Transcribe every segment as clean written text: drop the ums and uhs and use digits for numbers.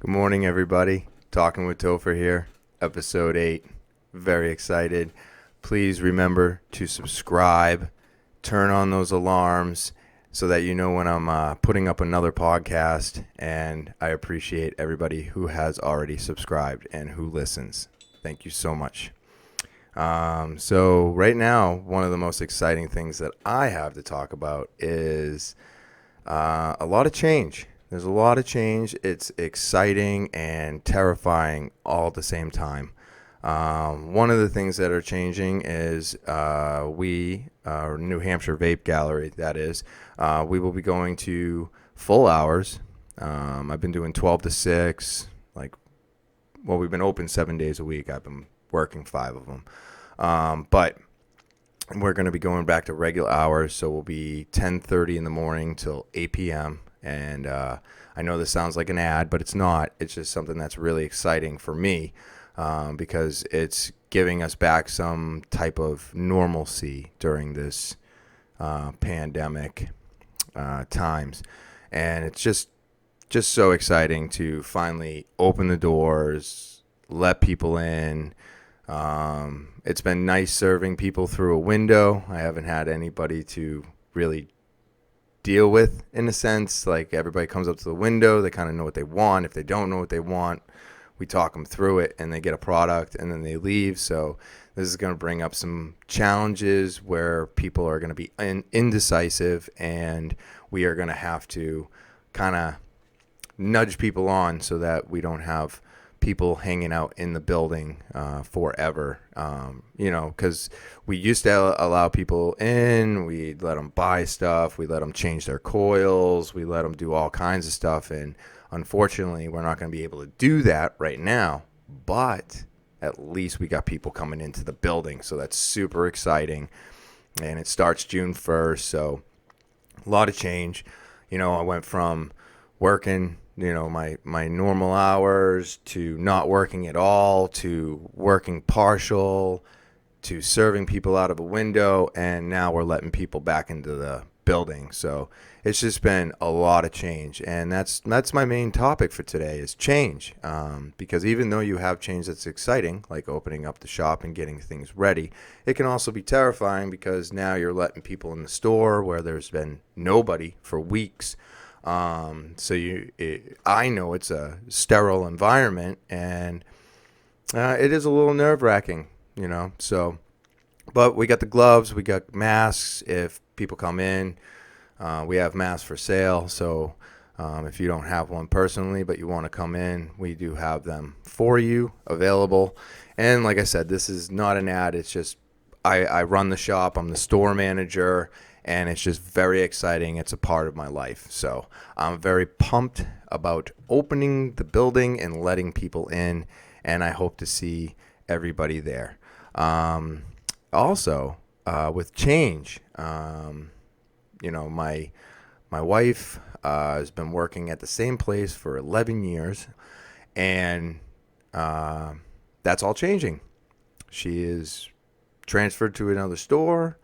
Good morning, everybody. Talking with Topher here, episode 8. Very excited. Please remember to subscribe, turn on those alarms so that you know when I'm putting up another podcast. And I appreciate everybody who has already subscribed and who listens. Thank you so much. So right now, one of the most exciting things that I have to talk about is a lot of change. There's a lot of change. It's exciting and terrifying all at the same time. One of the things that are changing is New Hampshire Vape Gallery, that is, we will be going to full hours. I've been doing 12 to 6. We've been open 7 days a week. I've been working 5 of them. But we're going to be going back to regular hours, so we'll be 10:30 in the morning till 8 p.m. And I know this sounds like an ad, but it's not. It's just something that's really exciting for me because it's giving us back some type of normalcy during this pandemic times. And it's just so exciting to finally open the doors, let people in. It's been nice serving people through a window. I haven't had anybody to really deal with, in a sense. Like, everybody comes up to the window, they kind of know what they want. If they don't know what they want, we talk them through it and they get a product and then they leave. So this is going to bring up some challenges where people are going to be indecisive, and we are going to have to kind of nudge people on so that we don't have people hanging out in the building forever, because we used to allow people in. We'd let them buy stuff. We let them change their coils. We let them do all kinds of stuff. And unfortunately, we're not going to be able to do that right now. But at least we got people coming into the building. So that's super exciting. And it starts June 1st. So a lot of change. I went from working my normal hours to not working at all, to working partial, to serving people out of a window, and now we're letting people back into the building. So it's just been a lot of change, and that's my main topic for today is change, because even though you have change that's exciting, like opening up the shop and getting things ready, it can also be terrifying because now you're letting people in the store where there's been nobody for weeks. I know it's a sterile environment, and it is a little nerve-wracking, So, but we got the gloves, we got masks. If people come in, we have masks for sale. So, if you don't have one personally, but you want to come in, we do have them for you available. And like I said, this is not an ad. It's just I run the shop. I'm the store manager. And it's just very exciting. It's a part of my life. So I'm very pumped about opening the building and letting people in. And I hope to see everybody there. Also, with change, my wife has been working at the same place for 11 years. And that's all changing. She is transferred to another store.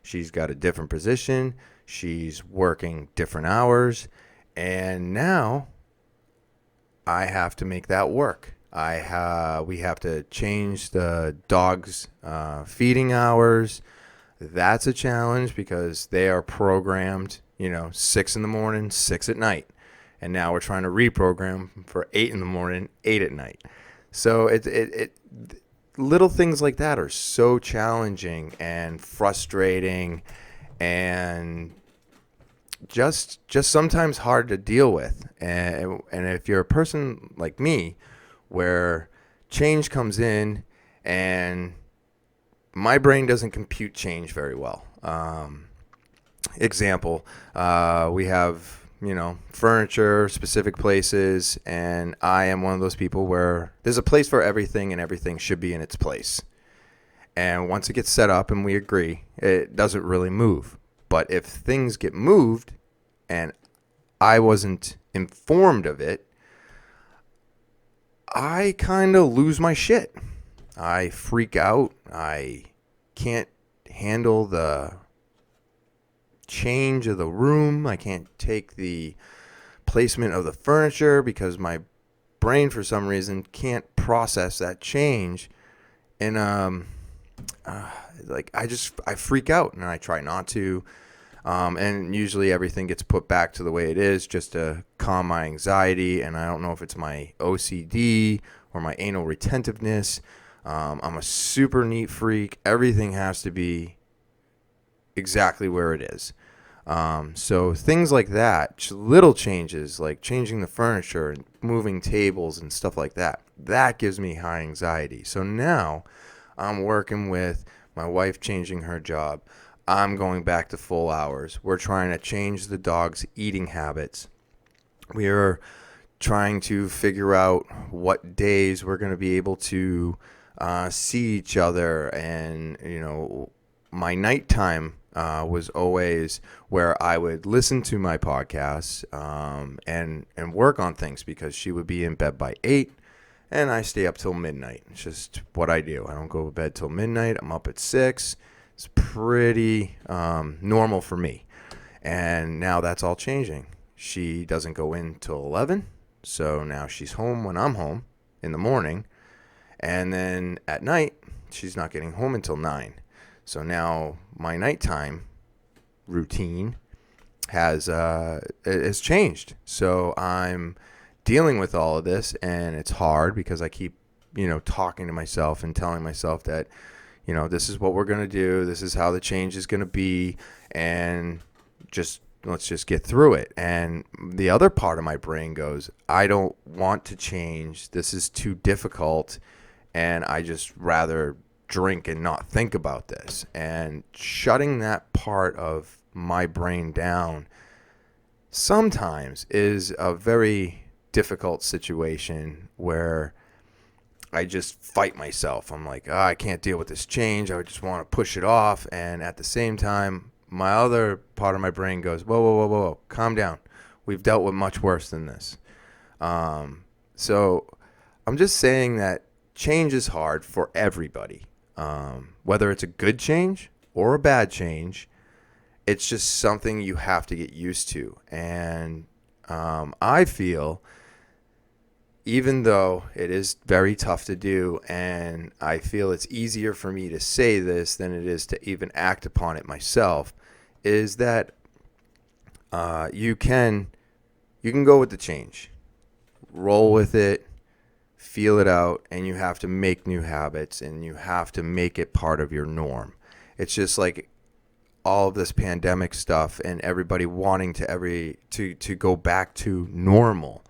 She's got a different position. She's working different hours. And now I have to make that work. We have to change the dogs' feeding hours. That's a challenge because they are programmed, 6 in the morning, 6 at night. And now we're trying to reprogram for 8 in the morning, 8 at night. So little things like that are so challenging and frustrating and just sometimes hard to deal with. And if you're a person like me where change comes in and my brain doesn't compute change very well. Example, we have furniture, specific places, and I am one of those people where there's a place for everything and everything should be in its place. And once it gets set up and we agree, it doesn't really move. But if things get moved and I wasn't informed of it, I kind of lose my shit. I freak out. I can't handle the change of the room. I can't take the placement of the furniture because my brain for some reason can't process that change. And like I freak out and I try not to. And usually everything gets put back to the way it is just to calm my anxiety. And I don't know if it's my OCD or my anal retentiveness. I'm a super neat freak. Everything has to be exactly where it is. So things like that, little changes like changing the furniture and moving tables and stuff like that, that gives me high anxiety. So now I'm working with my wife changing her job. I'm going back to full hours. We're trying to change the dog's eating habits. We are trying to figure out what days we're going to be able to see each other. And, my nighttime was always where I would listen to my podcasts and work on things because she would be in bed by 8 and I stay up till midnight. It's just what I do. I don't go to bed till midnight. I'm up at 6. It's pretty normal for me. And now that's all changing. She doesn't go in till 11. So now she's home when I'm home in the morning. And then at night, she's not getting home until 9. So now my nighttime routine has changed. So I'm dealing with all of this, and it's hard because I keep, talking to myself and telling myself that, this is what we're going to do. This is how the change is going to be. And let's just get through it. And the other part of my brain goes, I don't want to change. This is too difficult. And I just rather drink and not think about this. And shutting that part of my brain down sometimes is a very difficult situation where I just fight myself. I'm like, I can't deal with this change. I just want to push it off. And at the same time, my other part of my brain goes, whoa, calm down. We've dealt with much worse than this. So I'm just saying that change is hard for everybody. Whether it's a good change or a bad change, it's just something you have to get used to. And I feel, even though it is very tough to do, and I feel it's easier for me to say this than it is to even act upon it myself, is that you can go with the change, roll with it, feel it out, and you have to make new habits, and you have to make it part of your norm. It's just like all of this pandemic stuff and everybody wanting to go back to normal.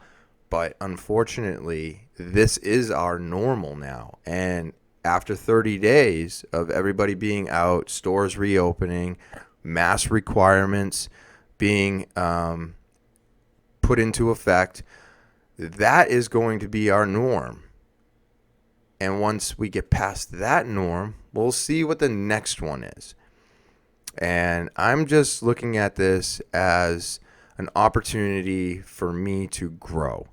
But unfortunately, this is our normal now. And after 30 days of everybody being out, stores reopening, mask requirements being put into effect, that is going to be our norm. And once we get past that norm, we'll see what the next one is. And I'm just looking at this as an opportunity for me to grow,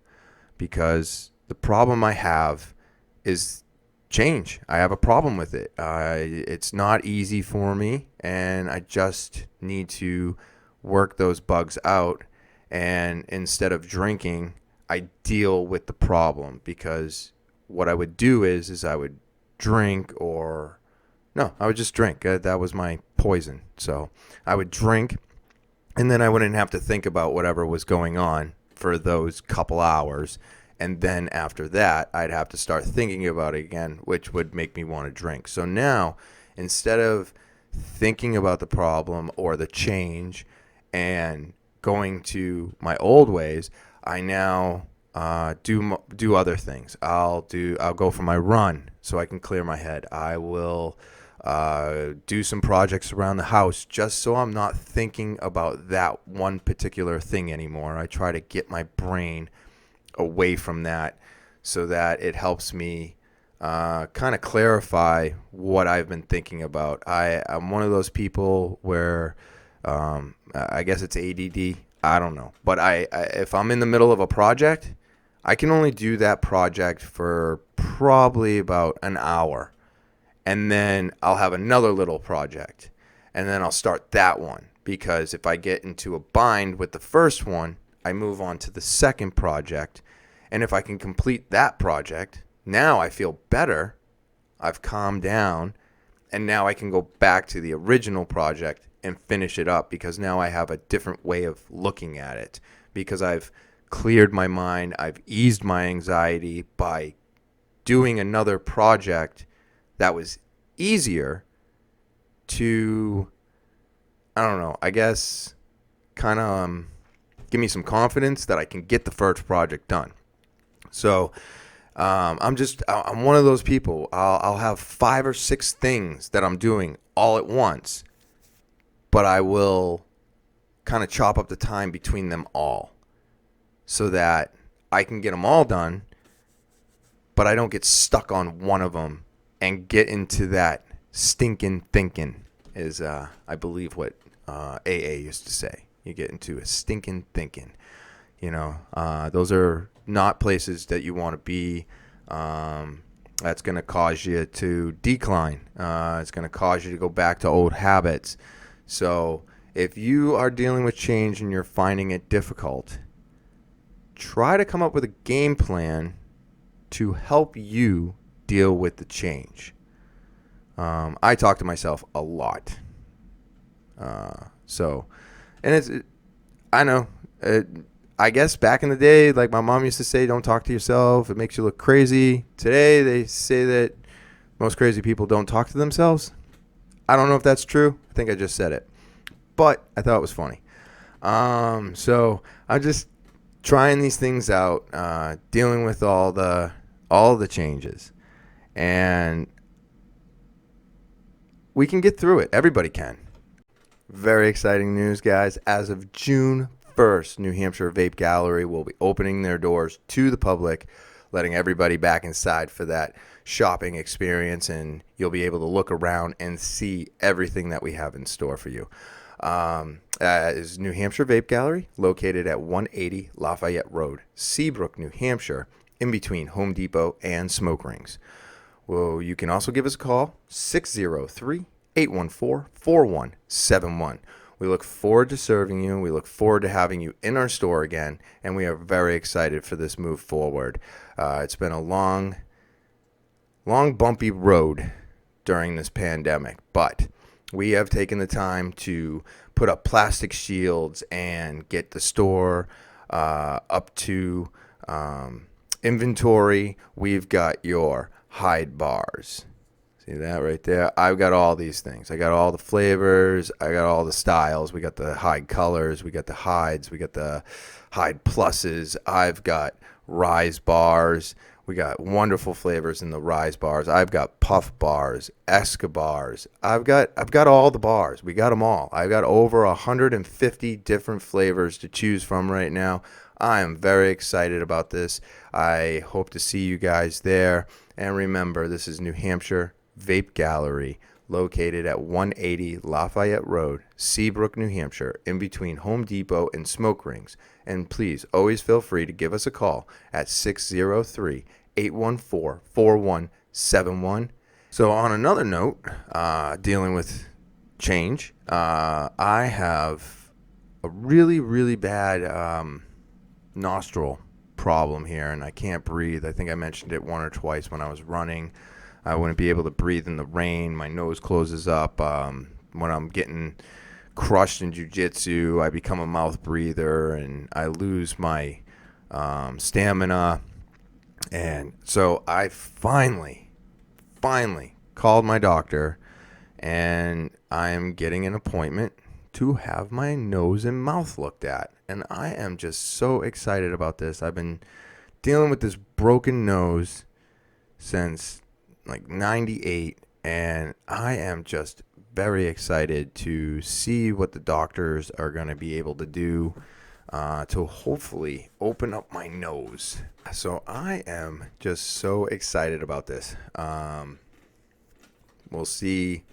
because the problem I have is change. I have a problem with it. It's not easy for me, and I just need to work those bugs out. And instead of drinking, I deal with the problem, because what I would do is I would drink I would just drink. That was my poison. So I would drink, and then I wouldn't have to think about whatever was going on for those couple hours. And then after that, I'd have to start thinking about it again, which would make me want to drink. So now, instead of thinking about the problem or the change and going to my old ways, I now do other things. I'll go for my run so I can clear my head. I will do some projects around the house just so I'm not thinking about that one particular thing anymore. I try to get my brain away from that so that it helps me kind of clarify what I've been thinking about. I'm one of those people where I guess it's ADD. I don't know. But if I'm in the middle of a project, I can only do that project for probably about an hour. And then I'll have another little project. And then I'll start that one. Because if I get into a bind with the first one, I move on to the second project. And if I can complete that project, now I feel better. I've calmed down, and now I can go back to the original project and finish it up, because now I have a different way of looking at it, because I've cleared my mind. I've eased my anxiety by doing another project that was easier to, I don't know, I guess kind of give me some confidence that I can get the first project done. So I'm one of those people. I'll have 5 or 6 things that I'm doing all at once, but I will kind of chop up the time between them all so that I can get them all done, but I don't get stuck on one of them and get into that stinking thinking, is I believe what AA used to say. You get into a stinking thinking. Those are not places that you want to be. That's going to cause you to decline. It's going to cause you to go back to old habits. So if you are dealing with change and you're finding it difficult, try to come up with a game plan to help you deal with the change. I talk to myself a lot. I know. I guess back in the day, like my mom used to say, don't talk to yourself. It makes you look crazy. Today, they say that most crazy people don't talk to themselves. I don't know if that's true. I think I just said it. But I thought it was funny. So I'm just trying these things out, dealing with all the changes. And we can get through it. Everybody can. Very exciting news, guys. As of June 1st, New Hampshire Vape Gallery will be opening their doors to the public, letting everybody back inside for that shopping experience, and you'll be able to look around and see everything that we have in store for you. Is New Hampshire Vape Gallery, located at 180 Lafayette Road, Seabrook, New Hampshire, in between Home Depot and Smoke Rings. Well, you can also give us a call, 603-814-4171. We look forward to serving you. We look forward to having you in our store again, and we are very excited for this move forward. It's been a long, bumpy road during this pandemic, but we have taken the time to put up plastic shields and get the store up to inventory. We've got your hide bars. See that right there? I've got all these things. I got all the flavors. I got all the styles. We got the hide colors. We got the hides. We got the hide pluses. I've got rise bars. We got wonderful flavors in the rise bars. I've got puff bars, Escobars. I've got all the bars. We got them all. I've got over 150 different flavors to choose from right now. I am very excited about this. I hope to see you guys there. And remember, this is New Hampshire Vape Gallery, located at 180 Lafayette Road, Seabrook, New Hampshire, in between Home Depot and Smoke Rings. And please always feel free to give us a call at 603-814-4171. So on another note, dealing with change, I have a really, really bad nostril problem here, and I can't breathe. I think I mentioned it one or twice when I was running. I wouldn't be able to breathe in the rain. My nose closes up. When I'm getting crushed in jiu-jitsu, I become a mouth breather, and I lose my stamina. And so I finally called my doctor, and I am getting an appointment to have my nose and mouth looked at. And I am just so excited about this. I've been dealing with this broken nose since like 98, and I am just very excited to see what the doctors are going to be able to do to hopefully open up my nose. So I am just so excited about this. We'll see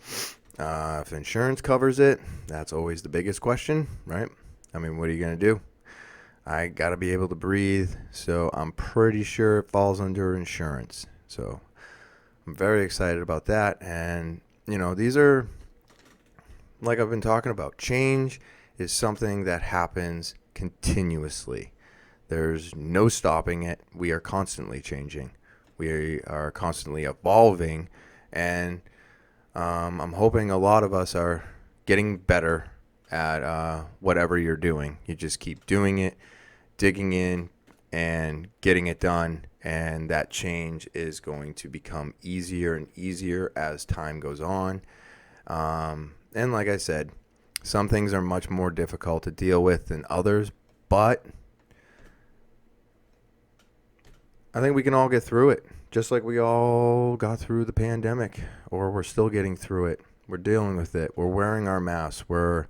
if insurance covers it. That's always the biggest question, right? I mean, what are you going to do? I got to be able to breathe, so I'm pretty sure it falls under insurance. So I'm very excited about that. And, these are, like I've been talking about, change is something that happens continuously. There's no stopping it. We are constantly changing. We are constantly evolving, and I'm hoping a lot of us are getting better at whatever you're doing. You just keep doing it, digging in, and getting it done. And that change is going to become easier and easier as time goes on. And like I said, some things are much more difficult to deal with than others, but I think we can all get through it, just like we all got through the pandemic, or we're still getting through it. We're dealing with it. We're wearing our masks. We're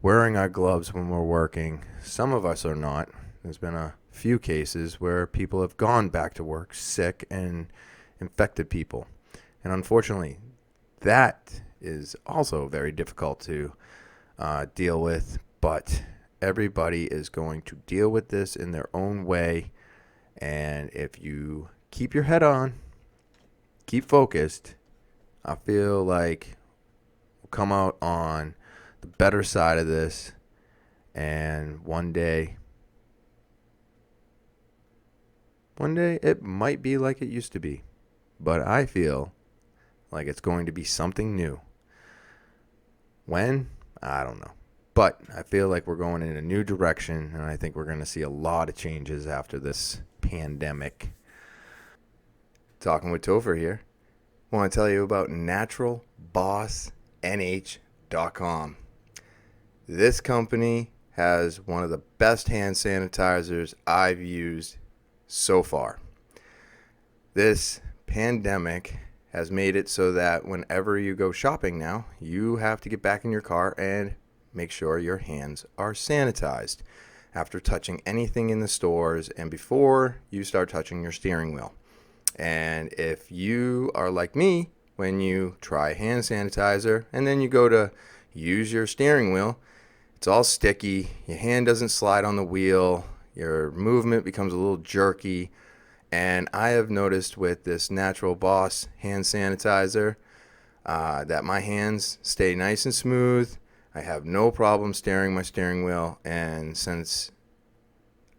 wearing our gloves when we're working. Some of us are not. There's been a few cases where people have gone back to work sick and infected people. And unfortunately, that is also very difficult to deal with. But everybody is going to deal with this in their own way. And if you keep your head on, keep focused, I feel like we'll come out on the better side of this. And one day it might be like it used to be. But I feel like it's going to be something new. When? I don't know. But I feel like we're going in a new direction, and I think we're going to see a lot of changes after this pandemic. Talking with Topher here. I want to tell you about naturalbossnh.com. This company has one of the best hand sanitizers I've used so far. This pandemic has made it so that whenever you go shopping now, you have to get back in your car and make sure your hands are sanitized after touching anything in the stores and before you start touching your steering wheel. And if you are like me, when you try hand sanitizer and then you go to use your steering wheel, it's all sticky, your hand doesn't slide on the wheel, your movement becomes a little jerky. And I have noticed with this Natural Boss hand sanitizer that my hands stay nice and smooth. I have no problem steering my steering wheel. And since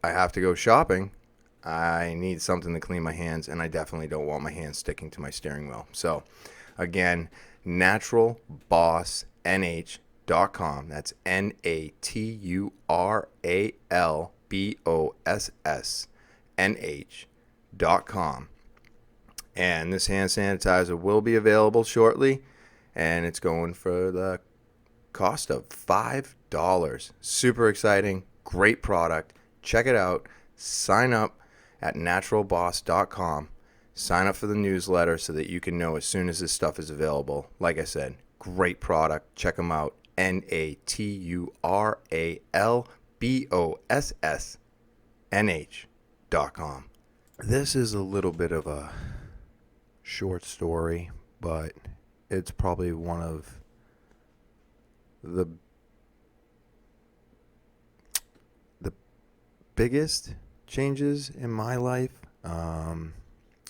I have to go shopping, I need something to clean my hands. And I definitely don't want my hands sticking to my steering wheel. So, again, naturalbossnh.com. That's naturalbossnh.com. And this hand sanitizer will be available shortly, and it's going for the cost of $5. Super exciting, great product. Check it out. Sign up at naturalboss.com. Sign up for the newsletter so that you can know as soon as this stuff is available. Like I said, great product. Check them out. naturalbossnh.com. This is a little bit of a short story, but it's probably one of the biggest changes in my life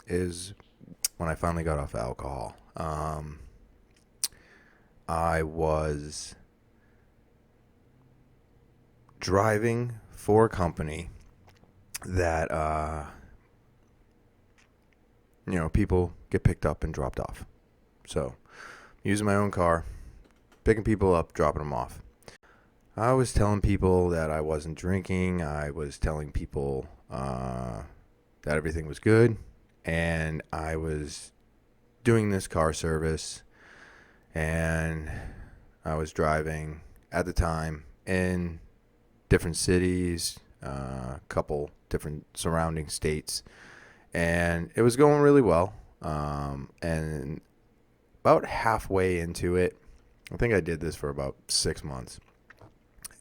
is when I finally got off alcohol. I was driving for a company that people get picked up and dropped off. So, using my own car, picking people up, dropping them off. I was telling people that I wasn't drinking. I was telling people that everything was good. And I was doing this car service. And I was driving at the time in different cities, a couple different surrounding states. And it was going really well. And about halfway into it, I think I did this for about 6 months.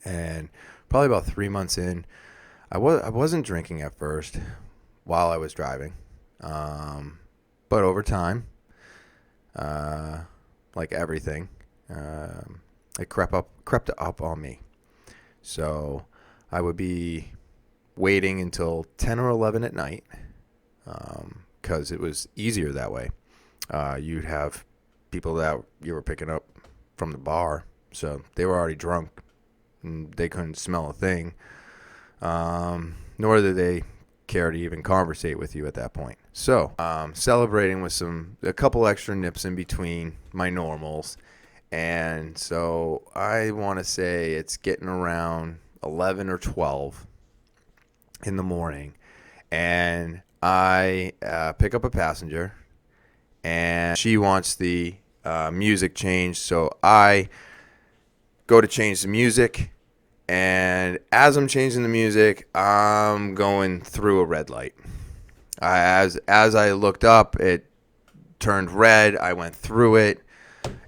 And probably about 3 months in, I wasn't drinking at first while I was driving. But over time, like everything, it crept up on me. So I would be waiting until 10 or 11 at night, because it was easier that way. You'd have people that you were picking up from the bar, so they were already drunk and they couldn't smell a thing. Nor do they care to even conversate with you at that point. So, celebrating with a couple extra nips in between my normals. And so I want to say it's getting around 11 or 12 in the morning. And I pick up a passenger, and she wants the music changed. So I go to change the music. And as I'm changing the music, I'm going through a red light. As I looked up, it turned red. I went through it.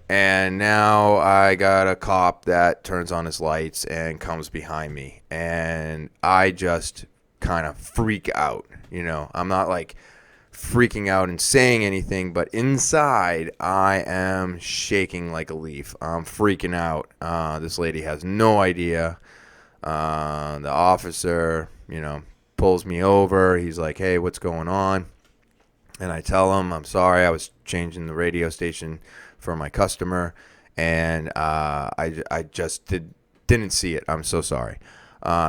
And now I got a cop that turns on his lights and comes behind me. And I just kind of freak out. I'm not like freaking out and saying anything, but inside I am shaking like a leaf. I'm freaking out. This lady has no idea. The officer, pulls me over. He's like, "Hey, what's going on?" And I tell him, "I'm sorry, I was changing the radio station for my customer, and I just didn't see it. I'm so sorry."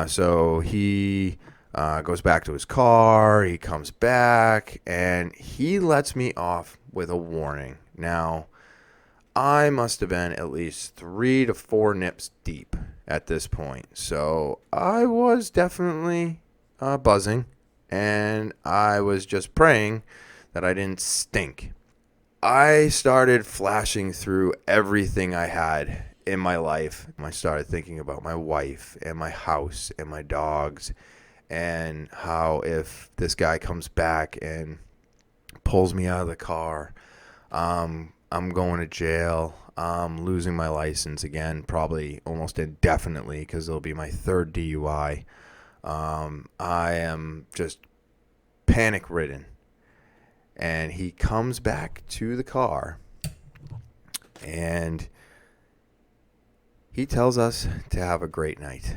So he goes back to his car. He comes back, and he lets me off with a warning. Now, I must have been at least 3 to 4 nips deep at this point. So I was definitely buzzing, and I was just praying that I didn't stink. I started flashing through everything I had in my life. I started thinking about my wife and my house and my dogs, and how if this guy comes back and pulls me out of the car, I'm going to jail. I'm losing my license again, probably almost indefinitely, because it'll be my third DUI. I am just panic ridden. And he comes back to the car, and he tells us to have a great night.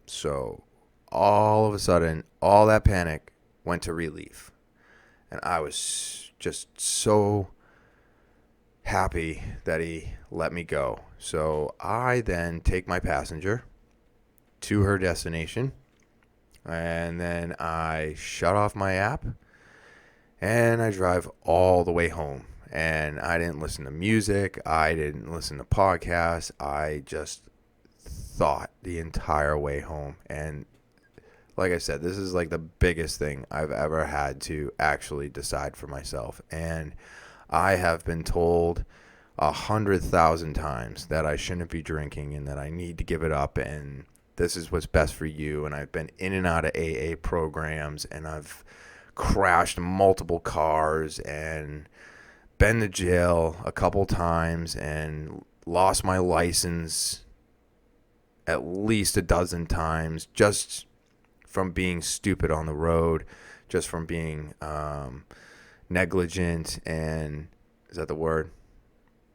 So all of a sudden, all that panic went to relief. And I was just so happy that he let me go. So I then take my passenger to her destination, and then I shut off my app, and I drive all the way home. And I didn't listen to music. I didn't listen to podcasts. I just thought the entire way home. And like I said, this is like the biggest thing I've ever had to actually decide for myself. And I have been told 100,000 times that I shouldn't be drinking and that I need to give it up, and this is what's best for you. And I've been in and out of AA programs, and I've crashed multiple cars and been to jail a couple times and lost my license at least a dozen times just from being stupid on the road, just from being negligent. And is that the word?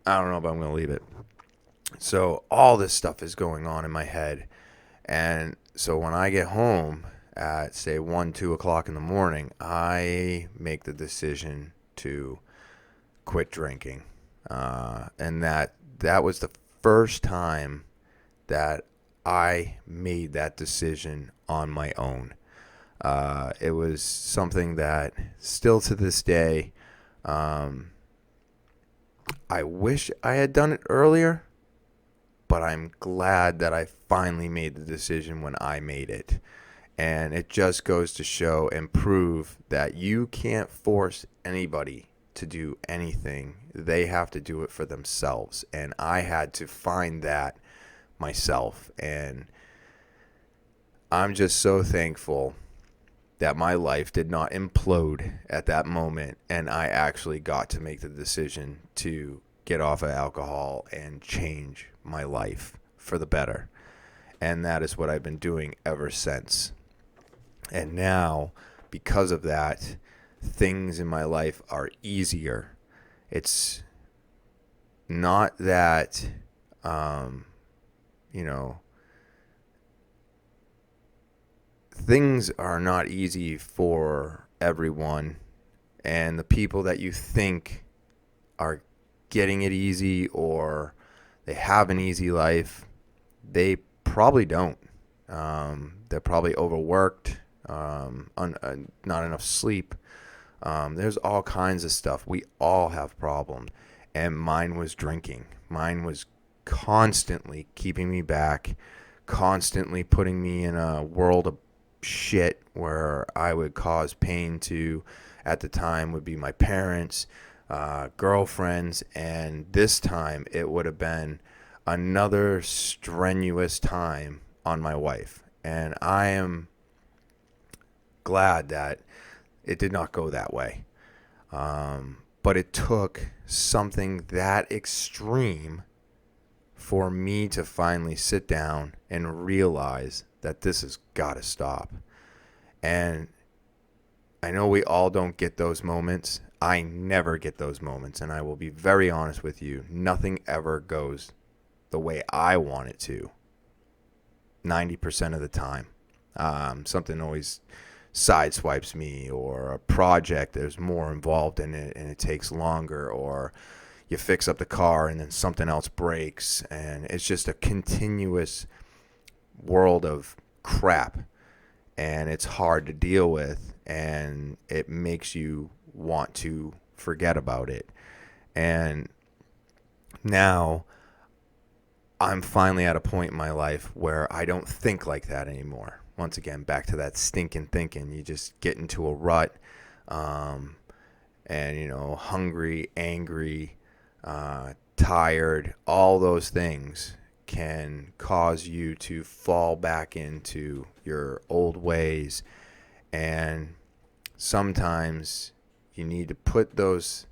I don't know, but I'm going to leave it. So all this stuff is going on in my head. And so when I get home at, say, 1, 2 o'clock in the morning, I make the decision to quit drinking. And that was the first time that I made that decision on my own. It was something that still to this day, I wish I had done it earlier, but I'm glad that I finally made the decision when I made it. And it just goes to show and prove that you can't force anybody to do anything. They have to do it for themselves. And I had to find that myself. And I'm just so thankful that my life did not implode at that moment, and I actually got to make the decision to get off of alcohol and change my life for the better. And that is what I've been doing ever since. And now, because of that, things in my life are easier. It's not that, things are not easy for everyone. And the people that you think are getting it easy or they have an easy life, they probably don't. They're probably overworked, not enough sleep. There's all kinds of stuff. We all have problems. And mine was drinking. Mine was constantly keeping me back, constantly putting me in a world of shit where I would cause pain to, at the time, would be my parents, girlfriends. And this time it would have been another strenuous time on my wife. And I am glad that it did not go that way. But it took something that extreme for me to finally sit down and realize that this has got to stop. And I know we all don't get those moments. I never get those moments. And I will be very honest with you. Nothing ever goes the way I want it to 90% of the time. Something always sideswipes me, or a project, there's more involved in it and it takes longer, or you fix up the car and then something else breaks, and it's just a continuous world of crap, and it's hard to deal with, and it makes you want to forget about it. And now I'm finally at a point in my life where I don't think like that anymore. Once again, back to that stinking thinking. You just get into a rut, and, hungry, angry, tired, all those things can cause you to fall back into your old ways. And sometimes you need to put those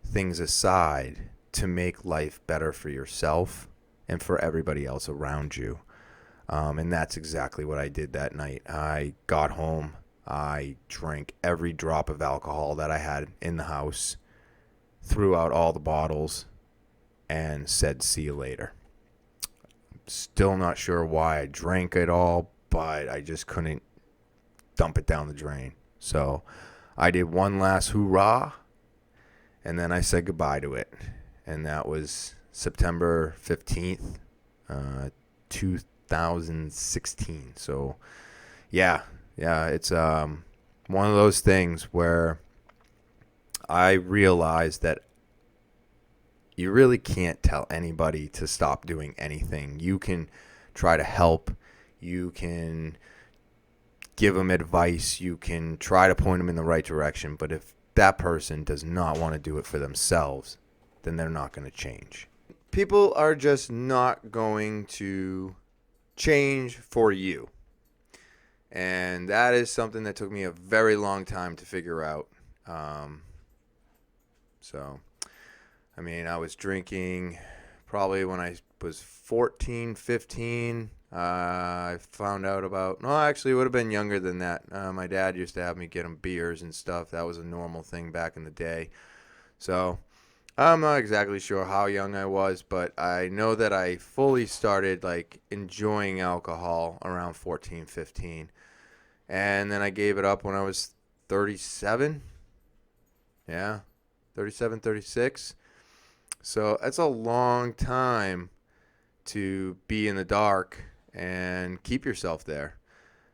things aside to make life better for yourself and for everybody else around you. And that's exactly what I did that night. I got home. I drank every drop of alcohol that I had in the house, threw out all the bottles, and said, "See you later." Still not sure why I drank it all, but I just couldn't dump it down the drain. So I did one last hoorah, and then I said goodbye to it. And that was September 15th, 2016. So yeah, it's one of those things where I realized that you really can't tell anybody to stop doing anything. You can try to help, you can give them advice, you can try to point them in the right direction, but if that person does not want to do it for themselves, then they're not going to change. People are just not going to change for you. And that is something that took me a very long time to figure out. I was drinking probably when I was 14, 15. I found out about, no, actually it would have been younger than that. My dad used to have me get him beers and stuff. That was a normal thing back in the day. So I'm not exactly sure how young I was, but I know that I fully started enjoying alcohol around 14, 15. And then I gave it up when I was 37. Yeah, 37, 36. So that's a long time to be in the dark and keep yourself there.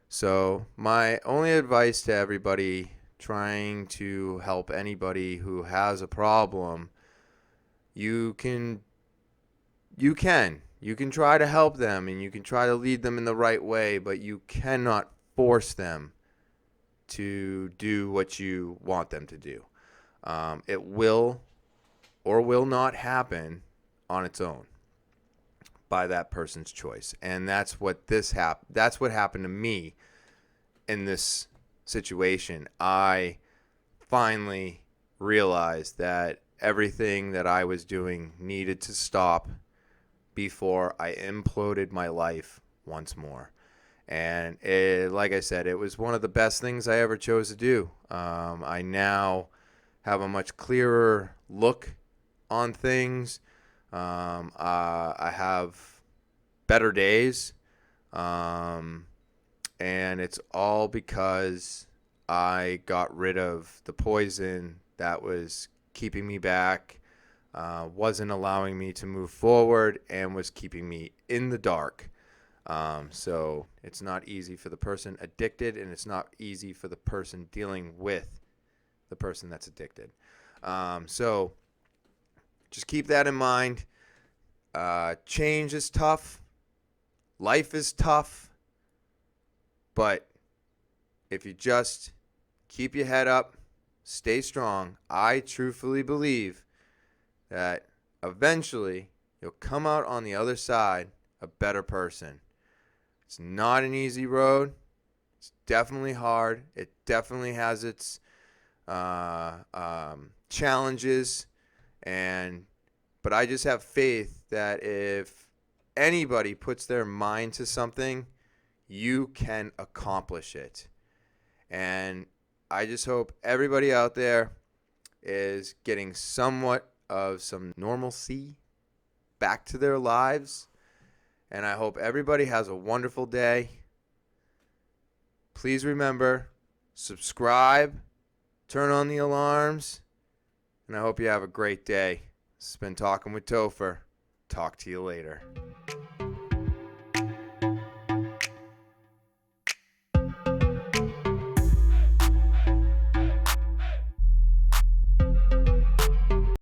So my only advice to everybody trying to help anybody who has a problem, you can try to help them and you can try to lead them in the right way, but you cannot force them to do what you want them to do. It will or will not happen on its own by that person's choice. And that's what that's what happened to me in this situation. I finally realized that everything that I was doing needed to stop before I imploded my life once more. And like I said, it was one of the best things I ever chose to do. I now have a much clearer look on things. I have better days. And it's all because I got rid of the poison that was keeping me back, wasn't allowing me to move forward, and was keeping me in the dark. So it's not easy for the person addicted, and it's not easy for the person dealing with the person that's addicted. So just keep that in mind. Change is tough. Life is tough. But if you just keep your head up, stay strong, I truthfully believe that eventually you'll come out on the other side a better person. It's not an easy road. It's definitely hard. It definitely has its challenges, but I just have faith that if anybody puts their mind to something, you can accomplish it. And I just hope everybody out there is getting somewhat of some normalcy back to their lives. And I hope everybody has a wonderful day. Please remember, subscribe, turn on the alarms, and I hope you have a great day. This has been Talking with Topher. Talk to you later.